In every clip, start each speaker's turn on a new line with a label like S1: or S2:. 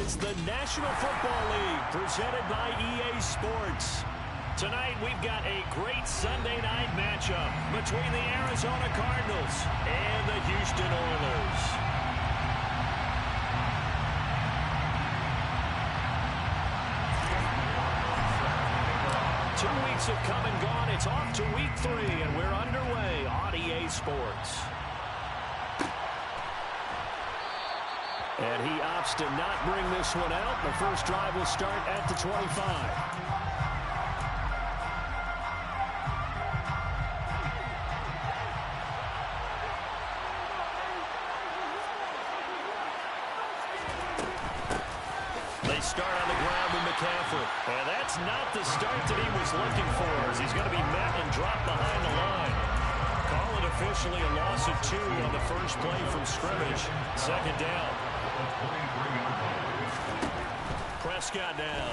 S1: It's the National Football League presented by EA Sports. Tonight we've got a great Sunday night matchup between the Arizona Cardinals and the Houston Oilers. Two weeks have come and gone. It's off to week 3, and we're underway on EA Sports. And he opts to not bring this one out. The first drive will start at the 25. They start on the ground with McCaffrey. And that's not the start that he was looking for, as he's going to be met and dropped behind the line. Call it officially a loss of 2 on the first play from scrimmage. Second down. Prescott now.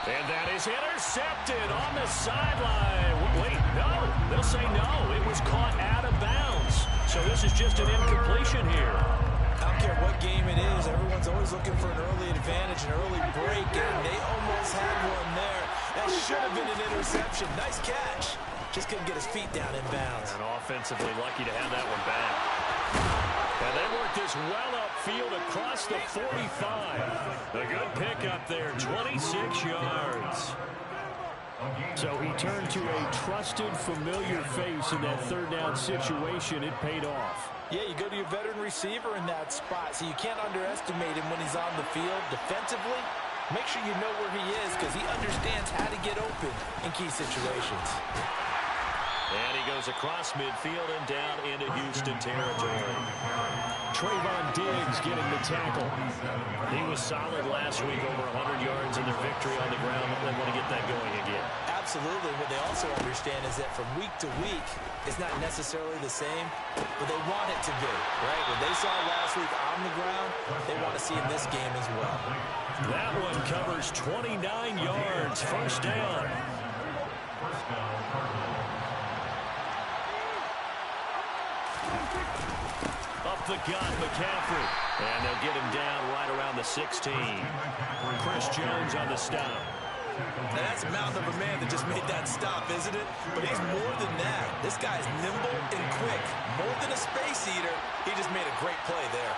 S1: And that is intercepted on the sideline. Wait, no. They'll say no. It was caught out of bounds. So this is just an incompletion here.
S2: I don't care what game it is. Everyone's always looking for an early advantage, an early break, and they almost had one there. That should have been an interception. Nice catch. Just couldn't get his feet down in bounds.
S1: And offensively lucky to have that one back. And they work this well upfield across the 45. A good pickup there, 26 yards. So he turned to a trusted, familiar face in that third down situation. It paid off.
S2: Yeah, you go to your veteran receiver in that spot, so you can't underestimate him when he's on the field defensively. Make sure you know where he is because he understands how to get open in key situations.
S1: And he goes across midfield and down into Houston territory. Trayvon Diggs getting the tackle. He was solid last week, over 100 yards in their victory on the ground. They want to get that going again.
S2: Absolutely. What they also understand is that from week to week, it's not necessarily the same, but they want it to be, right? What they saw last week on the ground, they want to see in this game as well.
S1: That one covers 29 yards. First down. Up the gut, McCaffrey. And they'll get him down right around the 16. Chris Jones on the stop.
S2: Now that's a mountain of a man that just made that stop, isn't it? But he's more than that. This guy's nimble and quick. More than a space eater, he just made a great play there.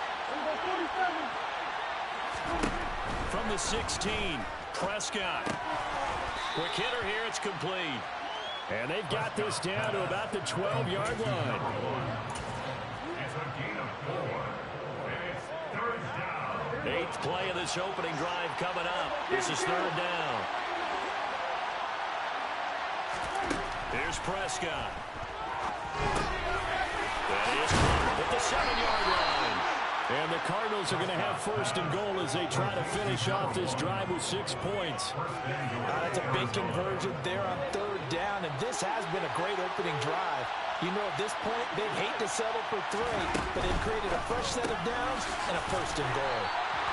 S1: From the 16, Prescott. Quick hitter here, it's complete. And they've got this down to about the 12-yard line. Eighth play of this opening drive coming up. This is third down. Here's Prescott. That is at the 7-yard line. And the Cardinals are going to have first and goal as they try to finish off this drive with 6 points.
S2: That's a big conversion there on third down, and this has been a great opening drive. You know, at this point, they'd hate to settle for 3, but they've created a fresh set of downs and a first and goal.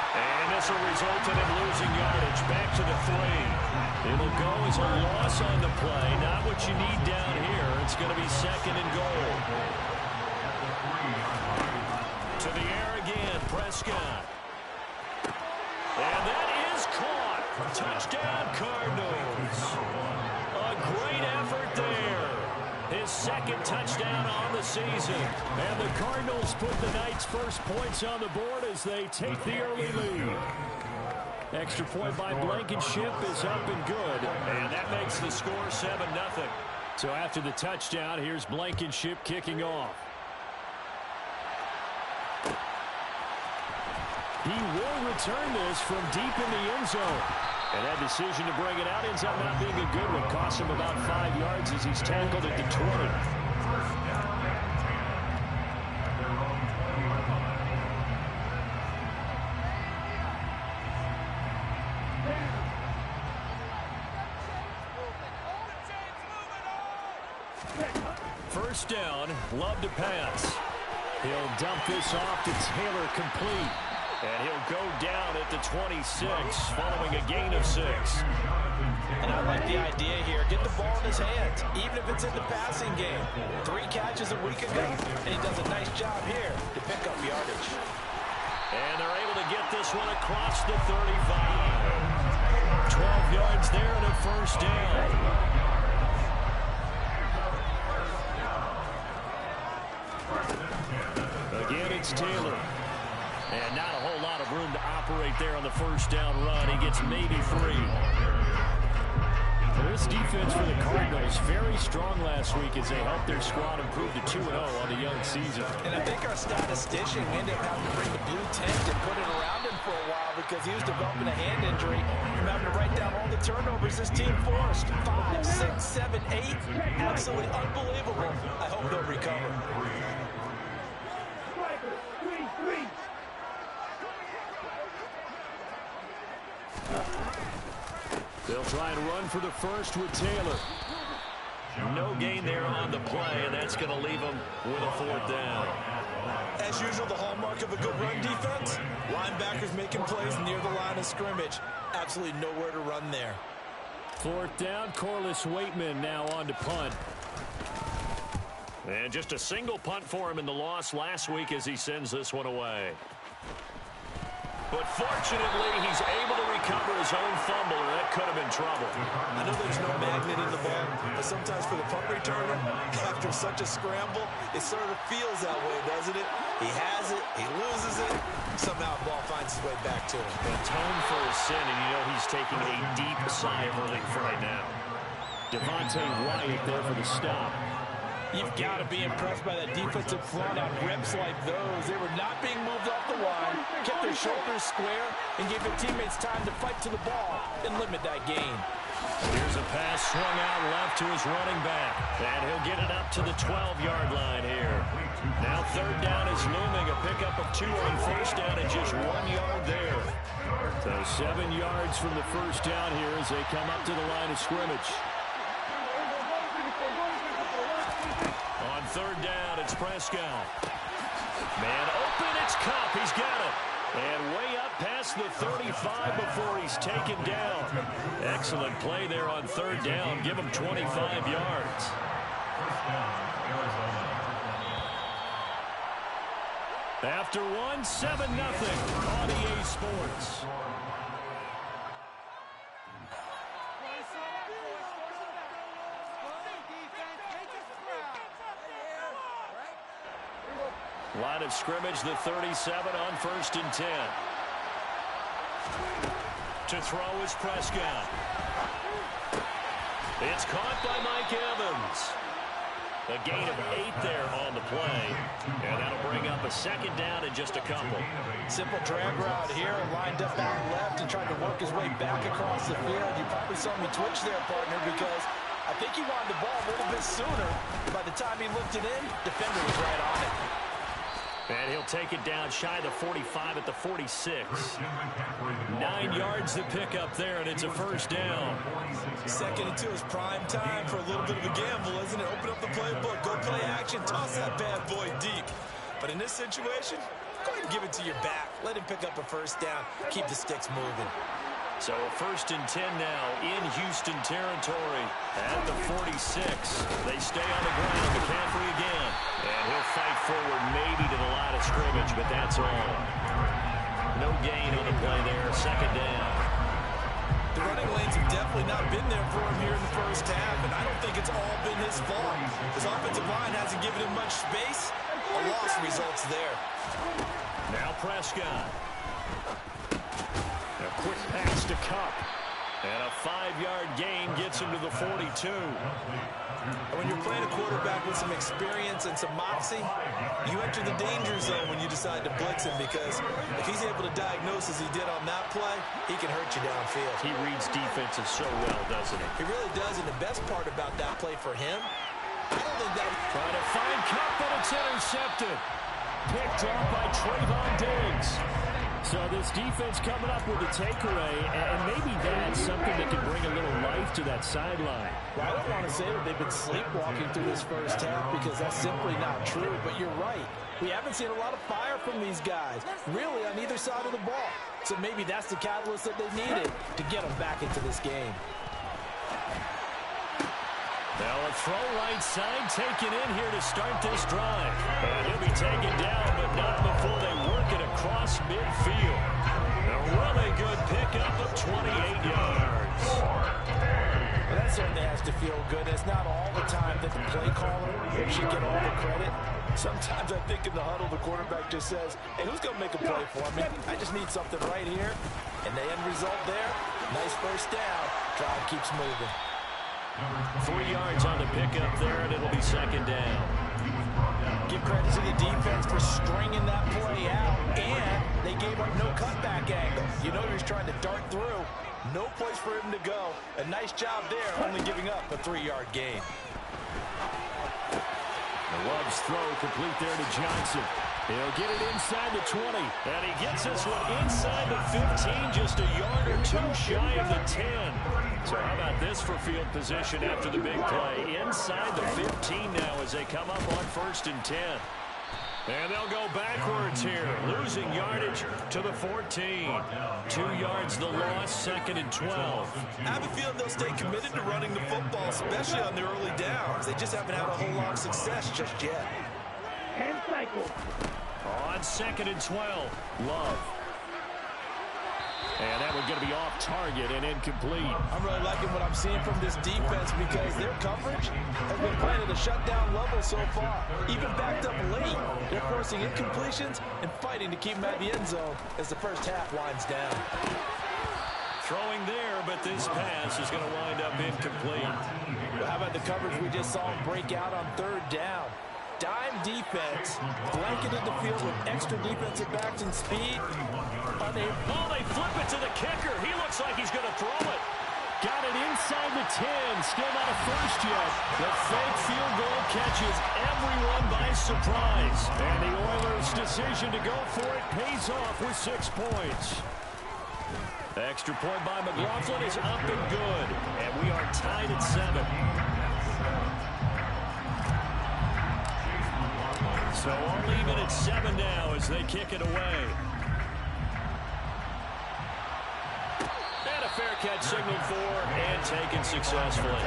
S1: And this will result in him losing yardage back to the 3. It'll go as a loss on the play. Not what you need down here. It's going to be second and goal. To the air again, Prescott. And that is caught. Touchdown, Cardinals. A great effort there. His second touchdown on the season. And the Cardinals put the night's first points on the board as they take the early lead. Extra point by Blankenship is up and good. And that makes the score 7-0. So after the touchdown, here's Blankenship kicking off. He will return this from deep in the end zone. And that decision to bring it out ends up not being a good one. Costs him about 5 yards as he's tackled at the 20. First down, Love to pass. He'll dump this off to Taylor, complete. And he'll go down at the 26 following a gain of 6.
S2: And I like the idea here. Get the ball in his hands, even if it's in the passing game. 3 catches a week ago, and he does a nice job here to pick up yardage.
S1: And they're able to get this one across the 35. 12 yards there and a first down. Again, it's Taylor. And not a whole lot of room to operate there on the first down run. He gets maybe 3. This defense for the Cardinals, very strong last week as they helped their squad improve to 2-0 on the young season.
S2: And I think our statistician ended up having to bring the blue tent and put it around him for a while because he was developing a hand injury and having to write down all the turnovers this team forced. 5, 6, 7, 8. Absolutely unbelievable. I hope they'll recover.
S1: They'll try and run for the first with Taylor. No gain there on the play, and that's going to leave them with a 4th down.
S2: As usual, the hallmark of a good run defense, linebackers making plays near the line of scrimmage. Absolutely nowhere to run there.
S1: 4th down, Corliss Waitman now on to punt. And just a single punt for him in the loss last week as he sends this one away. But fortunately, he's able to recover his own fumble, or that could have been trouble.
S2: I know there's no magnet in the ball, but sometimes for the punt returner, after such a scramble, it sort of feels that way, doesn't it? He has it, he loses it, somehow the ball finds its way back to him.
S1: Atone for his sin, and you know he's taking a deep sigh of relief right now. Devontae Wyatt there for the stop.
S2: You've got to be impressed by that defensive front on reps like those. They were not being moved off the line, kept their shoulders square, and gave their teammates time to fight to the ball and limit that gain.
S1: Here's a pass swung out left to his running back, and he'll get it up to the 12-yard line here. Now 3rd down is looming, a pickup of 2 on first down and just 1 yard there. So 7 yards from the first down here as they come up to the line of scrimmage. On 3rd down, it's Prescott. Man open, it's Kupp. He's got it. And way up past the 35 before he's taken down. Excellent play there on 3rd down. Give him 25 yards. After 1, 7-0 on EA Sports. Line of scrimmage, the 37 on 1st and 10. To throw is Prescott. It's caught by Mike Evans. A gain of 8 there on the play. And that'll bring up a 2nd down in just a couple.
S2: Simple drag route here, lined up out left and tried to work his way back across the field. You probably saw me twitch there, partner, because I think he wanted the ball a little bit sooner. By the time he looked it in, defender was right on it.
S1: And he'll take it down shy of the 45 at the 46. 9 yards to pick up there, and it's a first down.
S2: 2nd and 2 is prime time for a little bit of a gamble, isn't it? Open up the playbook, go play action, toss that bad boy deep. But in this situation, go ahead and give it to your back. Let him pick up a first down. Keep the sticks moving.
S1: So a 1st and 10 now in Houston territory at the 46. They stay on the ground. McCaffrey again. And he'll fight forward maybe to the line of scrimmage, but that's all. No gain on the play there. 2nd down.
S2: The running lanes have definitely not been there for him here in the first half, and I don't think it's all been his fault. His offensive line hasn't given him much space. A loss results there.
S1: Now Prescott. A quick pass to Kupp. And a 5-yard gain gets him to the 42.
S2: When you're playing a quarterback with some experience and some moxie, you enter the danger zone when you decide to blitz him, because if he's able to diagnose as he did on that play, he can hurt you downfield.
S1: He reads defenses so well, doesn't he?
S2: He really does, and the best part about that play for him, I don't think that...
S1: Trying to find Kupp, but it's intercepted. Picked off by Trayvon Diggs. So this defense coming up with a takeaway, and maybe that's something that can bring a little life to that sideline.
S2: Well, I don't want to say that they've been sleepwalking through this first half, because that's simply not true, but you're right. We haven't seen a lot of fire from these guys, really on either side of the ball. So maybe that's the catalyst that they needed to get them back into this game.
S1: Now a throw right side taken in here to start this drive. And he'll be taken down, but not before they work it across across midfield. A really good pickup of 28 yards.
S2: Well, that certainly has to feel good. It's not all the time that the play caller should get all the credit. Sometimes I think in the huddle, the quarterback just says, hey, who's going to make a play for me? I just need something right here. And the end result there, nice first down. Drive keeps moving.
S1: 3 yards on the pickup there, and it'll be second down.
S2: Give credit to the defense for stringing that play out, and they gave up no cutback angle. You know he was trying to dart through. No place for him to go. A nice job there, only giving up a 3-yard gain.
S1: The Love's throw complete there to Johnson. He'll get it inside the 20, and he gets this one inside the 15, just a yard or two shy of the 10. So how about this for field position after the big play? Inside the 15 now as they come up on 1st and 10. And they'll go backwards here, losing yardage to the 14. 2 yards the loss, 2nd and 12.
S2: I have a feeling they'll stay committed to running the football, especially on the early downs. They just haven't had a whole lot of success just yet.
S3: And cycle.
S1: On 2nd and 12, Love. And that one going to be off target and incomplete.
S2: I'm really liking what I'm seeing from this defense because their coverage has been playing at a shutdown level so far. Even backed up late, they're forcing incompletions and fighting to keep them at the end zone as the first half winds down.
S1: Throwing there, but this pass is going to wind up incomplete.
S2: Well, how about the coverage we just saw him break out on 3rd down? Dime defense, blanketed the field with extra defensive backs and speed.
S1: Oh, they flip it to the kicker. He looks like he's going to throw it. Got it inside the 10. Still not a first yet. The fake field goal catches everyone by surprise. And the Oilers' decision to go for it pays off with 6 points. The extra point by McLaughlin is up and good. And we are tied at 7. So all even at 7 now as they kick it away. And a fair catch signaled for and taken successfully.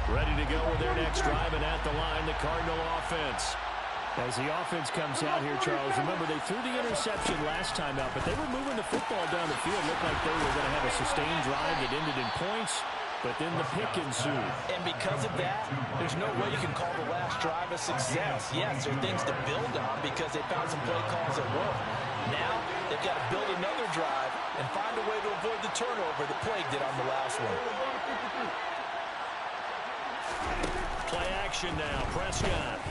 S1: Ready to go with their next drive, and at the line, the Cardinal offense. As the offense comes out here, Charles, remember they threw the interception last time out, but they were moving the football down the field. Looked like they were going to have a sustained drive that ended in points, but then the pick ensued.
S2: And because of that, there's no way you can call the last drive a success. Yes, there are things to build on because they found some play calls that work. Now, they've got to build another drive and find a way to avoid the turnover that plagued it on the last one.
S1: Play action now, Prescott.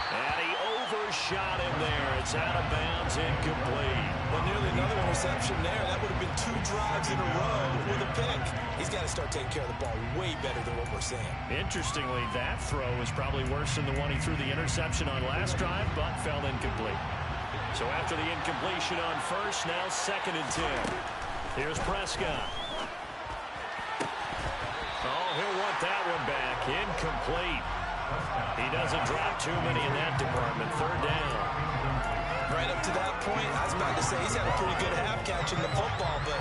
S1: And he overshot him there. It's out of bounds, incomplete.
S2: Well, nearly another interception there. That would have been 2 drives in a row with a pick. He's got to start taking care of the ball way better than what we're seeing.
S1: Interestingly, that throw was probably worse than the one he threw the interception on last drive, but fell incomplete. So after the incompletion on 1st, now 2nd and 10. Here's Prescott. Oh, he'll want that one back. Incomplete. He doesn't drop too many in that department. 3rd down.
S2: Right up to that point, I was about to say he's had a pretty good half catching the football, but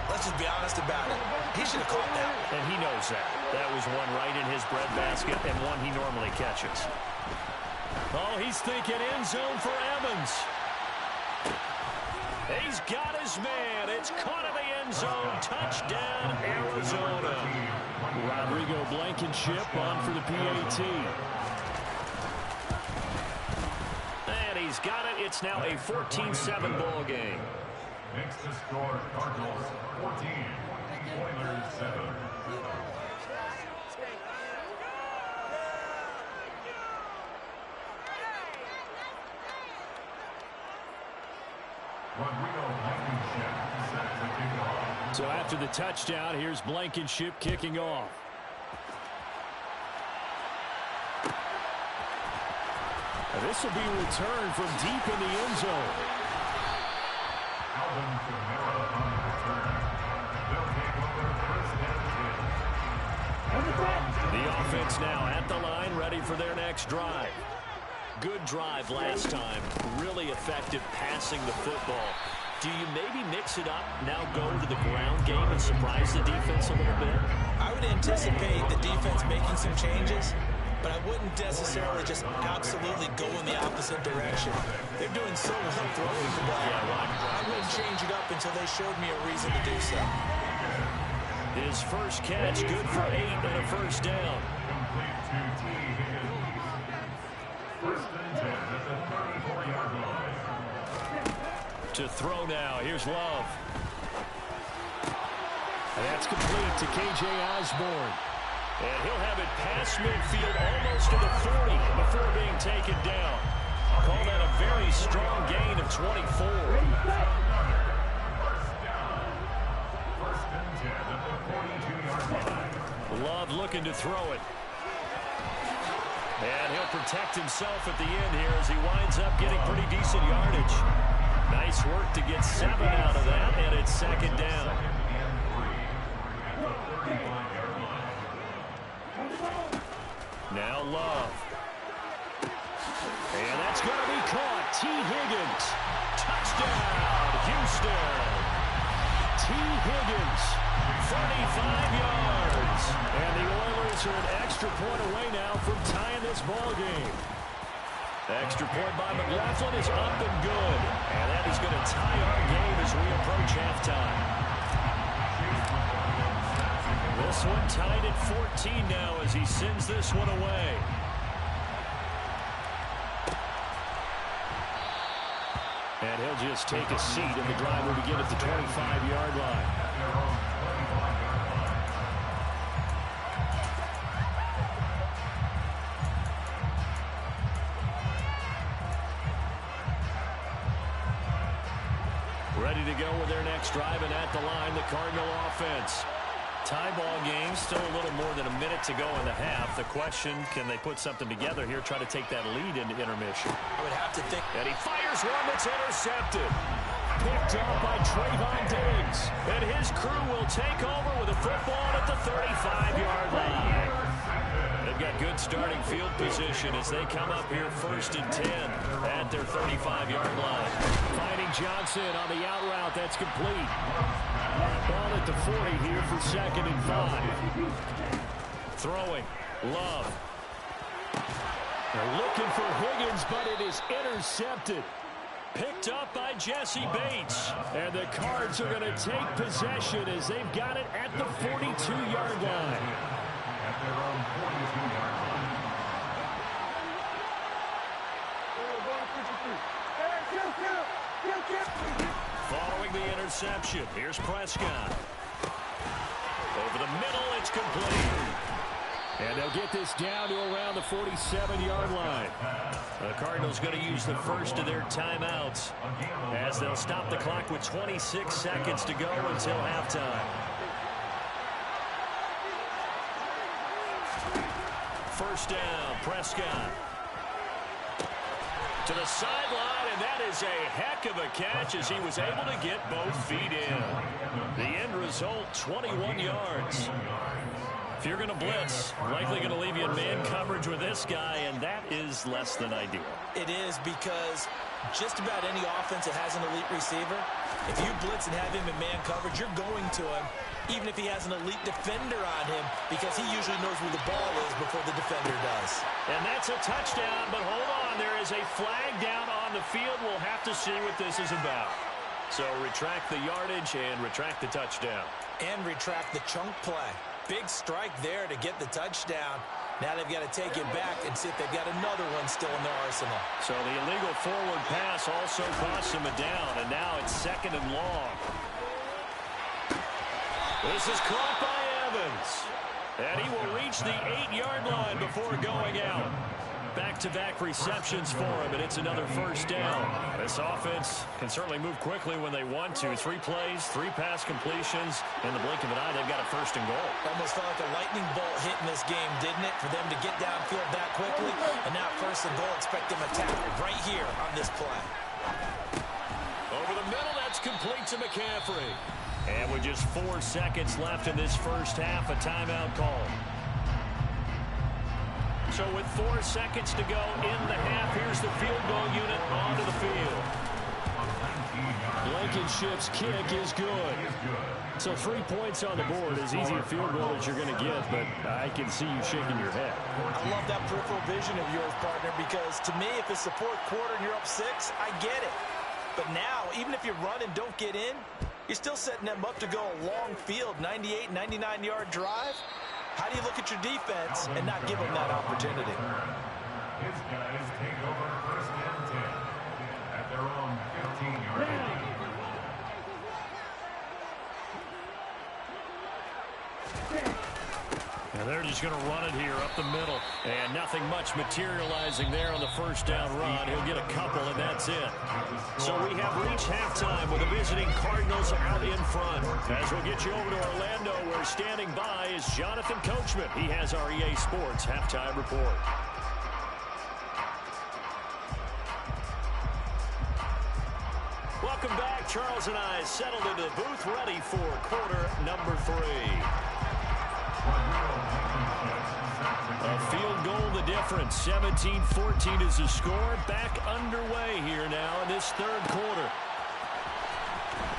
S2: let's just be honest about it. He should have caught that.
S1: And he knows that. That was one right in his breadbasket and one he normally catches. Oh, he's thinking end zone for Evans. He's got his man. It's caught in the end zone. Touchdown, Arizona. Rodrigo Blankenship on for the PAT. And he's got it. It's now a 14-7 ball game.
S3: Next to score, Cardinals 14, Oilers 7.
S1: So after the touchdown, here's Blankenship kicking off. This will be returned from deep in the end zone.
S3: Alvin Kamara on the return. They'll take over 1st and 10.
S1: The offense now at the line, ready for their next drive. Good drive last time. Really effective passing the football. Do you maybe mix it up, now go to the ground game and surprise the defense a little bit?
S2: I would anticipate the defense making some changes, but I wouldn't necessarily just absolutely go in the opposite direction. They're doing so well throwing the ball. I wouldn't change it up until they showed me a reason to do so.
S1: His first catch, good for 8 and a first down. To throw now, here's Love. And that's complete to K.J. Osborne. And he'll have it past midfield almost to the 40 before being taken down. Call that a very strong gain of 24. Love looking to throw it. And he'll protect himself at the end here as he winds up getting pretty decent yardage. Nice work to get 7 out of that, and it's second down. Now Love. And that's going to be caught. T. Higgins. Touchdown, Houston. T. Higgins, 35 yards. And the Oilers are an extra point away now from tying this ball game. Extra point by McLaughlin is up and good. And that is going to tie our game as we approach halftime. This one tied at 14 now as he sends this one away. And he'll just take a seat, and the drive will begin at the 25-yard line. Ready to go with their next drive, and at the line, the Cardinal offense. Tie ball game, still a little more than a minute to go in the half. The question, can they put something together here, try to take that lead into intermission?
S2: I would have to think.
S1: And he fires one that's intercepted. Picked up by Trayvon Diggs. And his crew will take over with a football at the 35-yard line. They've got good starting field position as they come up here 1st and 10 at their 35-yard line. Finding Johnson on the out route. That's complete. Ball at the 40 here for 2nd and 5. Throwing. Love. They're looking for Higgins, but it is intercepted. Picked up by Jesse Bates. And the Cards are going to take possession as they've got it at the 42-yard line. Following the interception, here's Prescott. Over the middle, it's complete. And they'll get this down to around the 47-yard line. The Cardinals going to use the first of their timeouts as they'll stop the clock with 26 seconds to go until halftime. First down, Prescott. To the sideline, and that is a heck of a catch as he was able to get both feet in. The end result, 21 yards. If you're going to blitz, likely going to leave you in man coverage with this guy, and that is less than ideal.
S2: It is, because just about any offense that has an elite receiver, if you blitz and have him in man coverage, you're going to him, even if he has an elite defender on him, because he usually knows where the ball is before the defender does.
S1: And that's a touchdown, but hold on, there is a flag down on the field. We'll have to see what this is about. So retract the yardage and retract the touchdown.
S2: And retract the chunk play. Big strike there to get the touchdown. Now they've got to take it back and see if they've got another one still in their arsenal.
S1: So the illegal forward pass also costs him a down, and now it's 2nd and long. This is caught by Evans. And he will reach the 8-yard line before going out. Back-to-back receptions for him, and it's another first down. This offense can certainly move quickly when they want to. 3 plays, 3 pass completions. In the blink of an eye, they've got a 1st and goal.
S2: Almost felt like a lightning bolt hit in this game, didn't it? For them to get downfield that quickly. And now 1st and goal, expect them to tackle right here on this play.
S1: Over the middle, that's complete to McCaffrey. And with just 4 seconds left in this first half, a timeout call. So with 4 seconds to go in the half, here's the field goal unit onto the field. Blankenship's kick is good. So 3 points on the board, as easy a field goal as you're going to get, but I can see you shaking your head.
S2: I love that peripheral vision of yours, partner, because to me, if it's the fourth quarter and you're up 6, I get it. But now, even if you run and don't get in, you're still setting them up to go a long field, 98, 99-yard drive. How do you look at your defense and not give them that opportunity?
S3: His guys take over first and 10 at their own 15-yard line.
S1: And they're just going to run it here up the middle. And nothing much materializing there on the first down run. He'll get a couple, and that's it. So we have reached halftime with the visiting Cardinals out in front. As we'll get you over to Orlando, where standing by is Jonathan Coachman. He has our EA Sports halftime report. Welcome back. Charles and I settled into the booth, ready for quarter number 3. A field goal the difference. 17-14 is the score. Back underway here now in this third quarter.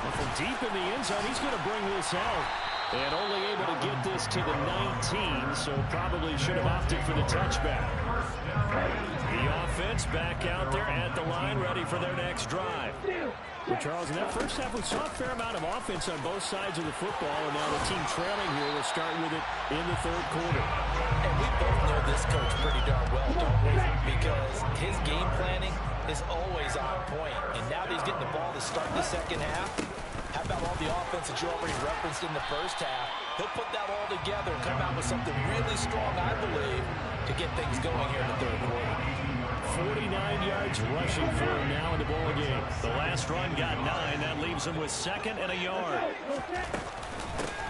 S1: Well, from deep in the end zone, he's going to bring this out. And only able to get this to the 19, so probably should have opted for the touchback. The offense back out there at the line, ready for their next drive. Well, Charles, in that first half, we saw a fair amount of offense on both sides of the football, and now the team trailing here will start with it in the third quarter.
S2: And we both know this coach pretty darn well, don't we? Because his game planning is always on point. And now that he's getting the ball to start the second half, how about all the offense that you already referenced in the first half? He'll put that all together and come out with something really strong, I believe, to get things going here in the third quarter.
S1: 49 yards rushing for him now in the ball game. The last run got 9. That leaves him with 2nd and a yard.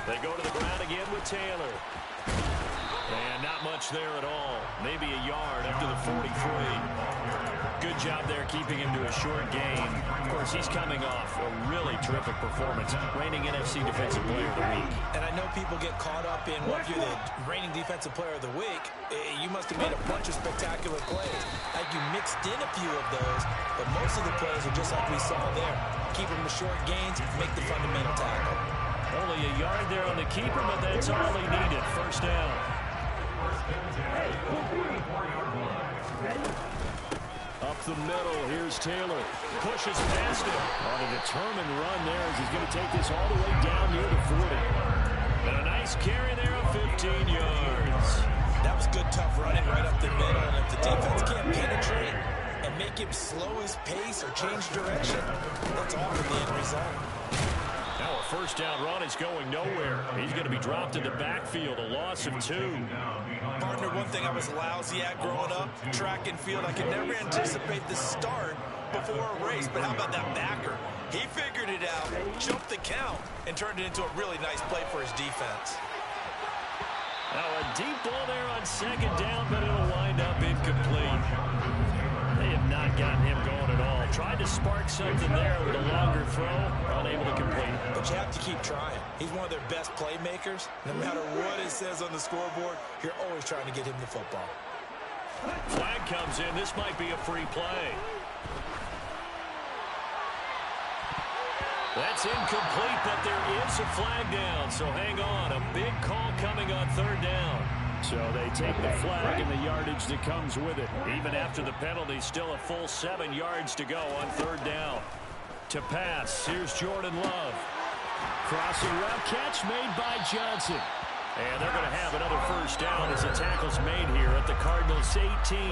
S1: They go to the ground again with Taylor. And not much there at all. Maybe a yard up to the 43. Good job there keeping him to a short game. Of course, he's coming off a really terrific performance. Reigning NFC Defensive Player of the Week.
S2: And I know people get caught up in, well, if you're the reigning Defensive Player of the Week, you must have made a bunch of spectacular plays. Like you mixed in a few of those, but most of the plays are just like we saw there. Keep them to short gains, make the fundamental tackle.
S1: Only a yard there on the keeper, but that's all he needed. First down. Up the middle, here's Taylor. Pushes past him. On a determined run there as he's going to take this all the way down near the 40. And a nice carry there of 15 yards.
S2: That was good, tough running right up the middle. And if the defense can't penetrate and make him slow his pace or change direction, that's often the end result.
S1: Now a first down run is going nowhere. He's going to be dropped in the backfield, a loss of 2.
S2: Partner, one thing I was lousy at growing up, track and field, I could never anticipate the start before a race. But how about that backer? He figured it out, jumped the count, and turned it into a really nice play for his defense.
S1: Now a deep ball there on 2nd down, but it'll wind up incomplete. They have not gotten him going at all. Tried to spark something there with a longer throw, unable to complete.
S2: But you have to keep trying. He's one of their best playmakers. No matter what it says on the scoreboard, you're always trying to get him the football.
S1: Flag comes in. This might be a free play. That's incomplete, but there is a flag down. So hang on. A big call coming on 3rd down. So they take the flag and the yardage that comes with it. Even after the penalty, still a full 7 yards to go on 3rd down. To pass, here's Jordan Love. Crossing route catch made by Johnson. And they're going to have another first down as the tackle's made here at the Cardinals 18.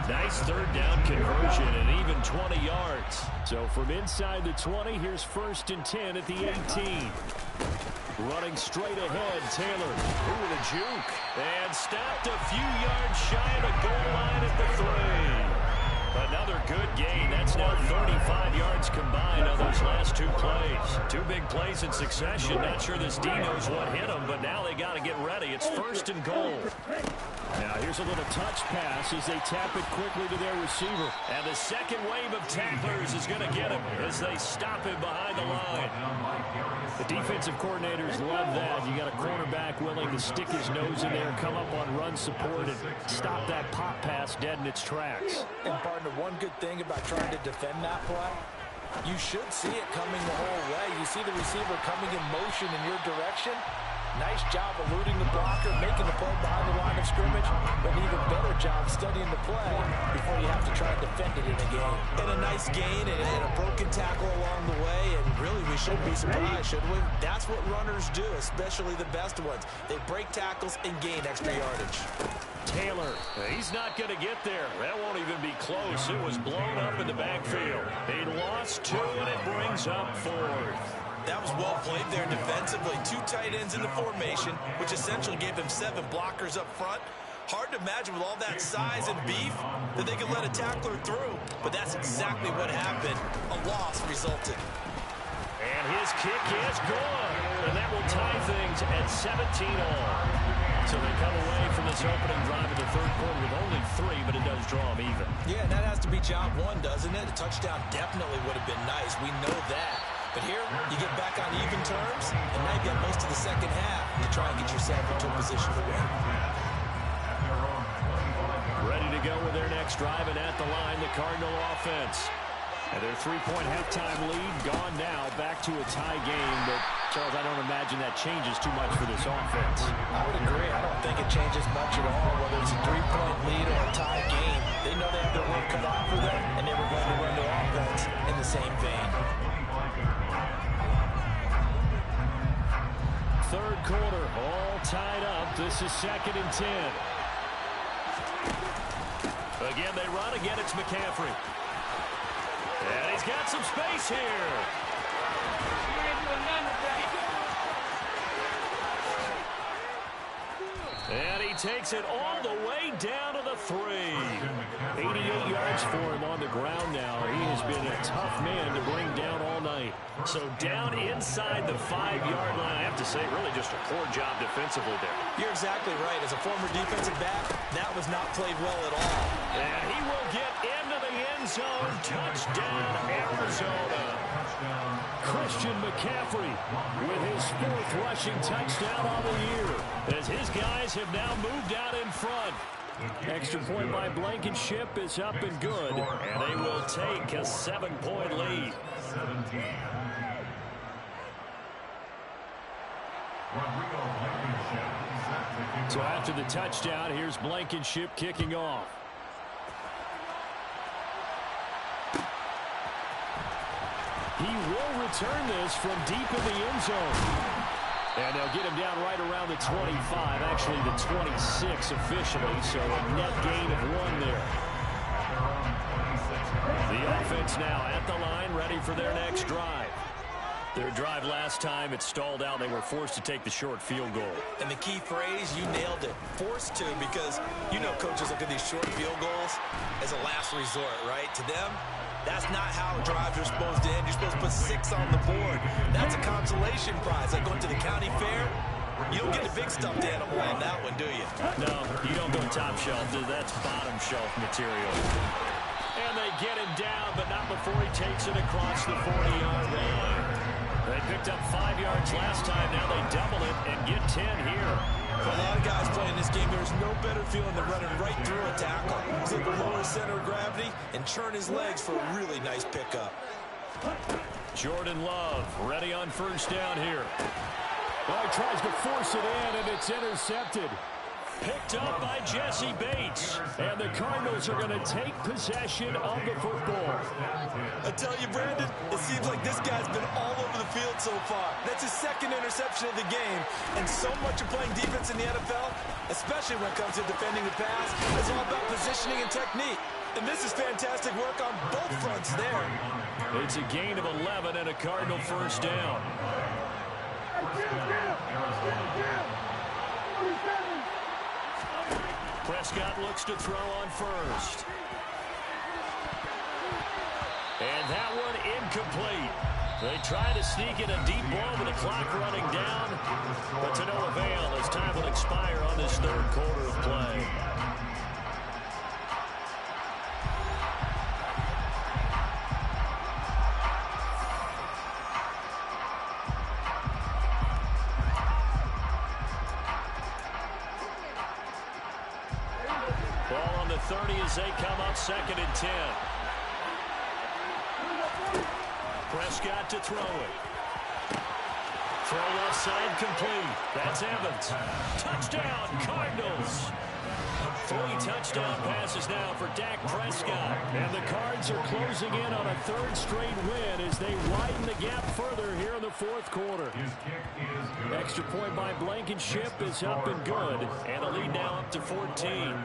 S1: Nice 3rd down conversion and even 20 yards. So from inside the 20, here's 1st and 10 at the 18. Running straight ahead, Taylor. Ooh, the juke. And stopped a few yards shy of the goal line at the 3. Another good gain. That's now 35 yards combined on those last 2 plays. 2 big plays in succession. Not sure this D knows what hit them, but now they got to get ready. It's 1st and goal. Now here's a little touch pass as they tap it quickly to their receiver. And the second wave of tacklers is going to get him as they stop him behind the line. The defensive coordinators love that. You got a cornerback willing to stick his nose in there, come up on run support, and stop that pop pass dead in its tracks.
S2: And partner, one good thing about trying to defend that play, You should see it coming the whole way. You see the receiver coming in motion in your direction. Nice job eluding the blocker, making the play behind the line of scrimmage, but an even better job studying the play before you have to try and defend it in a game. And a nice gain and a broken tackle along the way, and really we shouldn't be surprised, should we? That's what runners do, especially the best ones. They break tackles and gain extra yardage.
S1: Taylor, he's not going to get there. That won't even be close. It was blown up in the backfield. He lost 2, and it brings up 4th.
S2: That was well played there defensively. 2 tight ends in the formation, which essentially gave them 7 blockers up front. Hard to imagine with all that size and beef that they could let a tackler through. But that's exactly what happened. A loss resulted.
S1: And his kick is good. And that will tie things at 17 all. So they come away from this opening drive in the third quarter with only 3, but it does draw them even.
S2: Yeah, and that has to be job 1, doesn't it? A touchdown definitely would have been nice. We know that. But here, you get back on even terms, and now you get most of the second half to try and get yourself into a position to win.
S1: Ready to go with their next drive, and at the line, the Cardinal offense. And their 3-point halftime lead gone now, back to a tie game. But, Charles, I don't imagine that changes too much for this offense.
S2: I would agree. I don't think it changes much at all, whether it's a 3-point lead or a tie game. They know they have their work cut off for them, and they were going to run their offense in the same vein.
S1: Third quarter, all tied up. This is 2nd and 10. Again, they run. Again, it's McCaffrey. And he's got some space here. And he takes it all the way down to the 3. 88 yards for him on the ground now. He has been a tough man to bring down all night. So down inside the 5-yard line. I have to say, really just a poor job defensively there.
S2: You're exactly right. As a former defensive back, that was not played well at all.
S1: And he will get into the end zone. Touchdown, Arizona. Christian McCaffrey with his 4th rushing touchdown on the year, as his guys have now moved out in front. Extra point by Blankenship is up and good, and they will take a 7-point lead.
S3: 17.
S1: So after the touchdown, here's Blankenship kicking off. He will return this from deep in the end zone. And they'll get him down right around the 25, actually the 26 officially, so a net gain of 1 there. The offense now at the line, ready for their next drive. Their drive last time, it stalled out. They were forced to take the short field goal.
S2: And the key phrase, you nailed it. Forced to, because you know coaches look at these short field goals as a last resort, right? To them, that's not how drives are supposed to end. You're supposed to put 6 on the board. That's a consolation prize. Like going to the county fair, you don't get the big stuffed animal on that one, do you?
S1: No, you don't go top shelf. That's bottom shelf material. And they get him down, but not before he takes it across the 40-yard line. They picked up 5 yards last time. Now they double it and get 10 here.
S2: For a lot of guys playing this game, there's no better feeling than running right through a tackle. He's at the lower center of gravity and churn his legs for a really nice pickup.
S1: Jordan Love ready on first down here. Well, he tries to force it in, and it's intercepted. Picked up by Jesse Bates. And the Cardinals are going to take possession of the football.
S2: I tell you, Brandon, it seems like this guy's been all over the field so far. That's his 2nd interception of the game. And so much of playing defense in the NFL, especially when it comes to defending the pass, is all about positioning and technique. And this is fantastic work on both fronts there.
S1: It's a gain of 11 and a Cardinal first down. Prescott looks to throw on first. And that one incomplete. They try to sneak in a deep ball with the clock running down, but to no avail as time will expire on this third quarter of play. Ball on the 30 as they come up 2nd and 10. Prescott to throw it. Throw left side complete. That's Evans. Touchdown, Cardinals. 3 touchdown passes now for Dak Prescott. And the Cards are closing in on a 3rd straight win as they widen the gap further here in the 4th quarter. Extra point by Blankenship is up and good. And the lead now up to 14.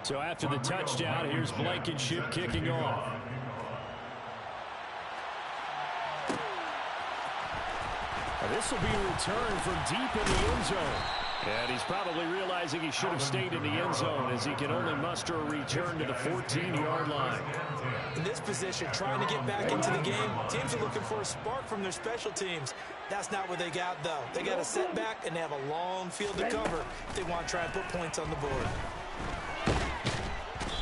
S1: So after the touchdown, here's Blankenship kicking off. This will be a return from deep in the end zone. And he's probably realizing he should have stayed in the end zone as he can only muster a return to the 14-yard line.
S2: In this position, trying to get back into the game, teams are looking for a spark from their special teams. That's not what they got, though. They got a setback, and they have a long field to cover if they want to try and put points on the board.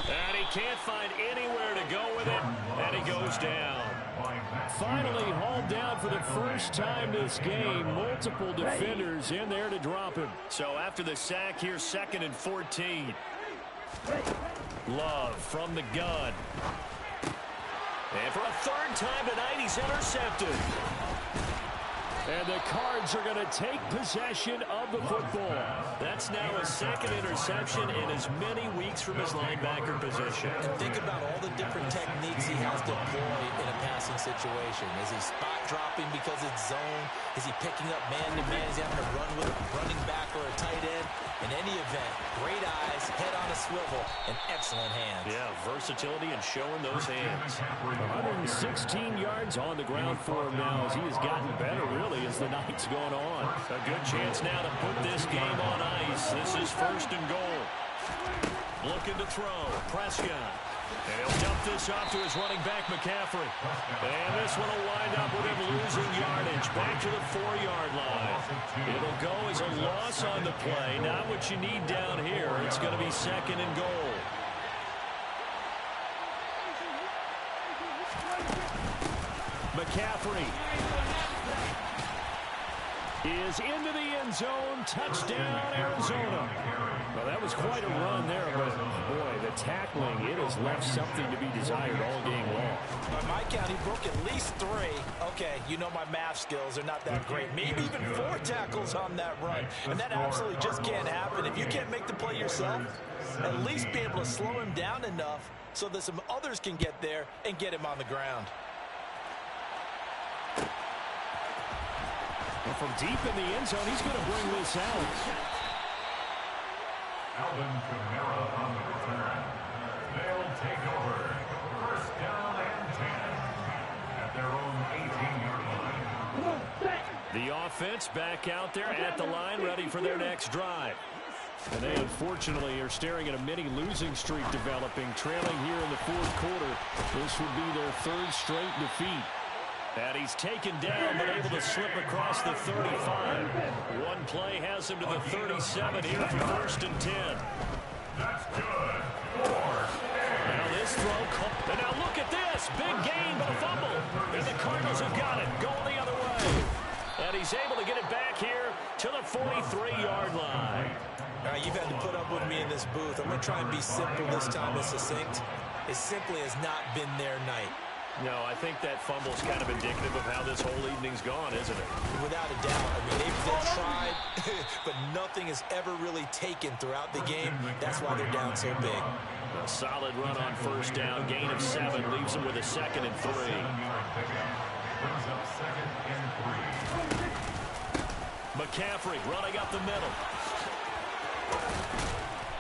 S1: And he can't find anywhere to go with it, and he goes down. Finally hauled down for the first time this game. Multiple defenders in there to drop him. So after the sack, here's 2nd and 14. Love from the gun. And for a 3rd time tonight, he's intercepted. And the Cards are going to take possession of the football. That's now a 2nd interception in as many weeks from his linebacker position.
S2: And think about all the different techniques he has deployed in a passing situation. Is he spot dropping because it's zone? Is he picking up man-to-man? Is he having to run with a running back or a tight end? In any event, great eyes, head on a swivel, and excellent hands.
S1: Yeah, versatility and showing those hands. 116 yards on the ground for him now as he has gotten better, really, as the night's gone on. A good chance now to put this game on ice. This is 1st and goal. Looking to throw. Prescott. And he'll dump this off to his running back, McCaffrey. And this one will wind up with him losing yardage. Back to the 4-yard line. It'll go as a loss on the play. Not what you need down here. It's going to be 2nd and goal. McCaffrey is into the end zone. Touchdown, Arizona. Well, that was quite a run there, but boy, the tackling, it has left something to be desired all game long.
S2: By my count, he broke at least 3. Okay, you know my math skills are not that great. Maybe even 4 tackles on that run. And that absolutely just can't happen. If you can't make the play yourself, at least be able to slow him down enough so that some others can get there and get him on the ground.
S1: And from deep in the end zone, he's going to bring this out.
S3: Alvin Kamara on the return. They'll take over. 1st down and 10 at their own 18-yard line.
S1: The offense back out there at the line, ready for their next drive. And they unfortunately are staring at a mini losing streak developing, trailing here in the 4th quarter. This would be their 3rd straight defeat. And he's taken down, but able to slip across the 35. One play has him to the 37 here for 1st and 10.
S3: That's good.
S1: Now this throw, and now look at this. Big gain, but a fumble. And the Cardinals have got it, going the other way. And he's able to get it back here to the 43-yard line.
S2: All right, you've had to put up with me in this booth. I'm going to try and be simple this time and succinct. It simply has not been their night.
S1: No, I think that fumble is kind of indicative of how this whole evening's gone, isn't it?
S2: Without a doubt. I mean, they've tried, but nothing has ever really taken throughout the game. That's why they're down so big.
S1: A solid run on 1st down. Gain of 7 leaves them with a 2nd and 3.
S3: Brings up 2nd and 3.
S1: McCaffrey running up the middle.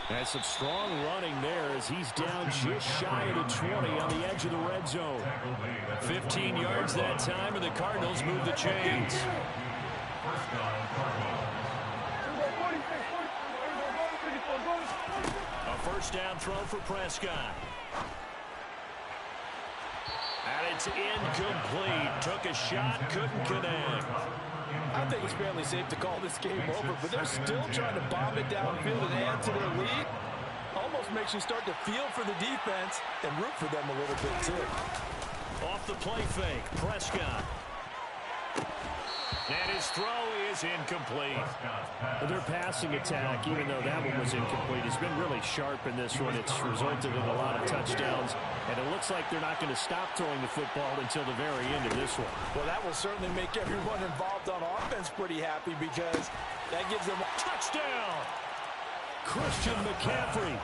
S1: And some strong running there as he's down just shy of the 20 on the edge of the red zone. 15 yards that time, and the Cardinals move the chains. A 1st down throw for Prescott. And it's incomplete. Took a shot, couldn't connect.
S2: I think it's fairly safe to call this game over, but they're still trying to bomb it downfield and add to their lead. Almost makes you start to feel for the defense and root for them a little bit, too.
S1: Off the play fake, Prescott. And his throw is incomplete.
S4: Their passing attack, even though that one was incomplete, has been really sharp in this one. It's resulted in a lot of touchdowns, and it looks like they're not going to stop throwing the football until the very end of this one.
S2: Well, that will certainly make everyone involved on offense pretty happy because that gives them a
S1: touchdown. Christian McCaffrey,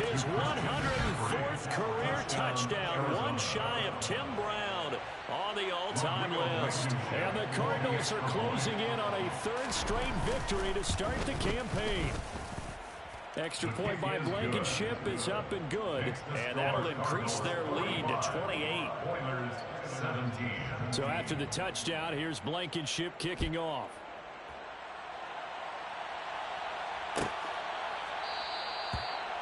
S1: his 104th career touchdown, one shy of Tim Brown on the all-time list. And the Cardinals are closing in on a third straight victory to start the campaign. Extra point by Blankenship is up and good, and that'll increase their lead to 28. So after the touchdown, here's Blankenship kicking off.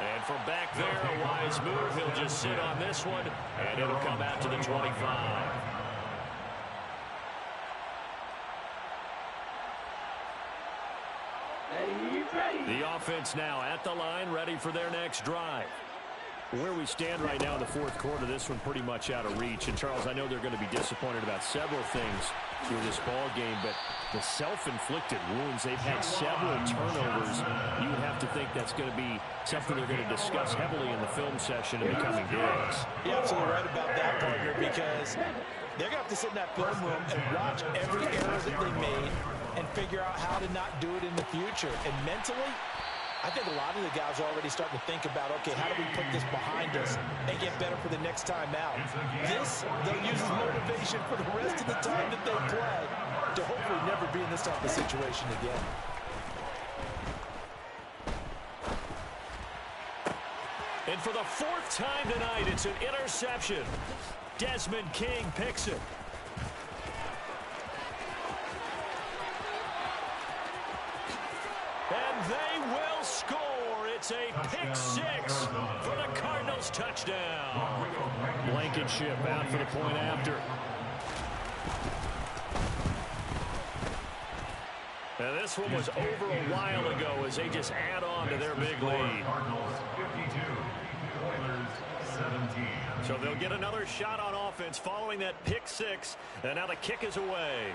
S1: And from back there, a wise move. He'll just sit on this one, and it'll come out to the 25. The offense now at the line, ready for their next drive.
S4: Where we stand right now in the fourth quarter, this one pretty much out of reach. And, Charles, I know they're going to be disappointed about several things through this ball game, but the self-inflicted wounds, they've had several turnovers. You would have to think that's going to be something they're going to discuss heavily in the film session in the coming days.
S2: You're absolutely right about that, partner, because they're going to have to sit in that film room and watch every error that they made and figure out how to not do it in the future. And mentally, I think a lot of the guys are already starting to think about, okay, how do we put this behind us and get better for the next time out? This, they'll use as motivation for the rest of the time that they play to hopefully never be in this type of situation again.
S1: And for the fourth time tonight, it's an interception. Desmond King picks it. And they will score. It's a pick six for the Cardinals touchdown.
S4: Blankenship out for the point after.
S1: And this one was over a while ago as they just add on to their big lead. So they'll get another shot on offense following that pick six. And now the kick is away.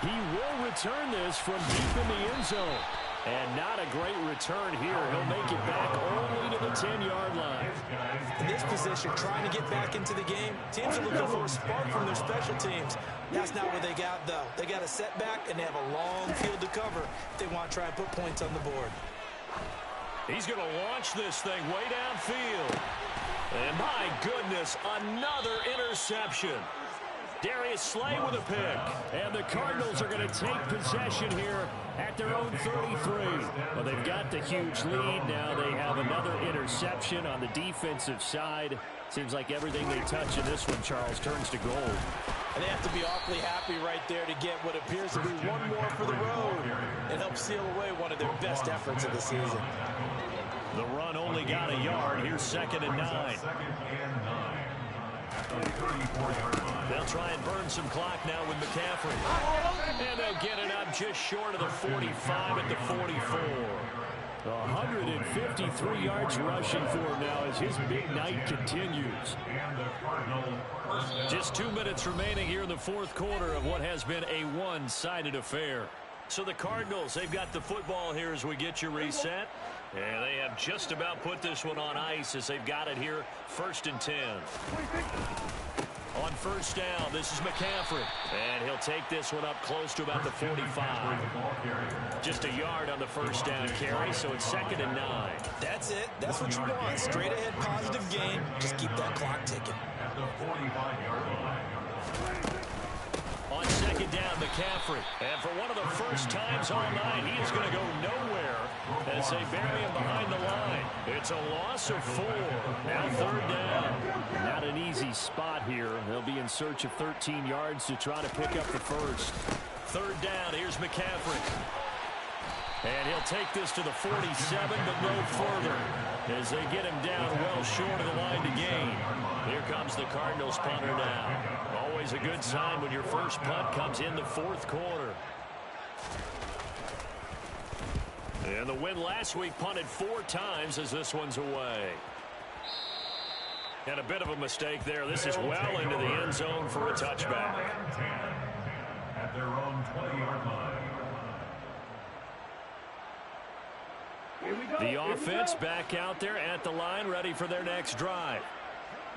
S4: He will return this from deep in the end zone. And not a great return here. He'll make it back only to the 10-yard line.
S2: In this position, trying to get back into the game, teams are looking for a spark from their special teams. That's not what they got, though. They got a setback, and they have a long field to cover if they want to try and put points on the board.
S1: He's going to launch this thing way downfield. And my goodness, another interception. Darius Slay with a pick.
S4: And the Cardinals are going to take possession here at their own 33. Well, they've got the huge lead. Now they have another interception on the defensive side. Seems like everything they touch in this one, Charles, turns to gold.
S2: And they have to be awfully happy right there to get what appears to be one more for the road and help seal away one of their best efforts of the season.
S1: The run only got a yard. Here's 2nd and 9. They'll try and burn some clock now with McCaffrey. And they'll get it up just short of the 45 at the 44.
S4: 153 yards rushing for him now as his big night continues.
S1: Just 2 minutes remaining here in the fourth quarter of what has been a one-sided affair. So the Cardinals, they've got the football here as we get you reset. And they have just about put this one on ice as they've got it here, 1st and 10. On first down, this is McCaffrey. And he'll take this one up close to about the 45. Just a yard on the first down carry, so it's 2nd and 9.
S2: That's it. That's what you want. Straight ahead positive game. Just keep that clock ticking.
S3: At the 45-yard line.
S1: On 2nd down, McCaffrey. And for one of the first times all night, he is going to go nowhere as they bury him behind the line. It's a loss of 4. Now 3rd down.
S4: Not an easy spot here. They'll be in search of 13 yards to try to pick up the first.
S1: 3rd down, here's McCaffrey. And he'll take this to the 47, but no further as they get him down well short of the line to gain. Here comes the Cardinals punter now. Always a good sign when your first punt comes in the fourth quarter. And the win last week punted 4 times as this one's away. And a bit of a mistake there. This is well into the end zone for a touchback.
S3: At their own 20-yard line.
S1: The offense back out there at the line, ready for their next drive.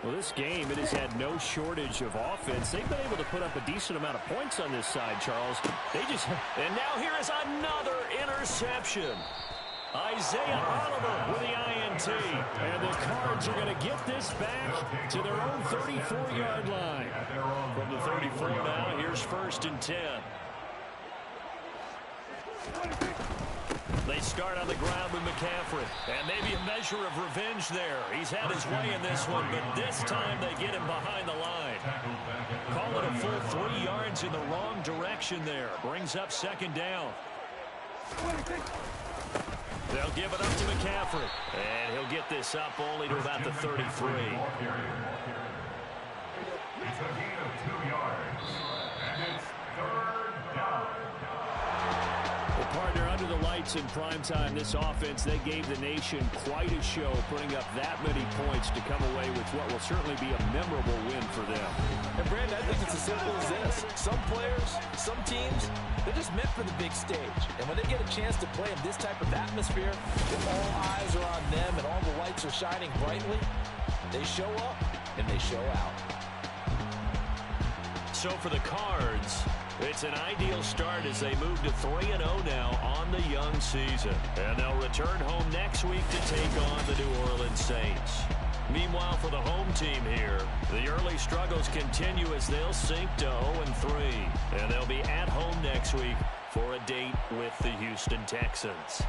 S4: Well, this game, it has had no shortage of offense. They've been able to put up a decent amount of points on this side, Charles.
S1: And now here is another interception. Isaiah Oliver with the INT.
S4: And the Cards are going to get this back to their own 34-yard line.
S1: From the 34 now, here's 1st and 10. They start on the ground with McCaffrey. And maybe a measure of revenge there. He's had his way in this one, but this time they get him behind the line. Call it a full 3 yards in the wrong direction there. Brings up 2nd down. They'll give it up to McCaffrey. And he'll get this up only to about the 33.
S3: It's a gain of 2 yards. And it's 3rd down.
S4: Well, partner, under the lights in primetime, this offense, they gave the nation quite a show, putting up that many points to come away with what will certainly be a memorable win for them.
S2: And, Brandon, I think it's as simple as this. Some players, some teams, they're just meant for the big stage. And when they get a chance to play in this type of atmosphere, if all eyes are on them and all the lights are shining brightly, they show up and they show out.
S1: So for the Cards, it's an ideal start as they move to 3-0 now on the young season. And they'll return home next week to take on the New Orleans Saints. Meanwhile, for the home team here, the early struggles continue as they'll sink to 0-3. And they'll be at home next week for a date with the Houston Texans.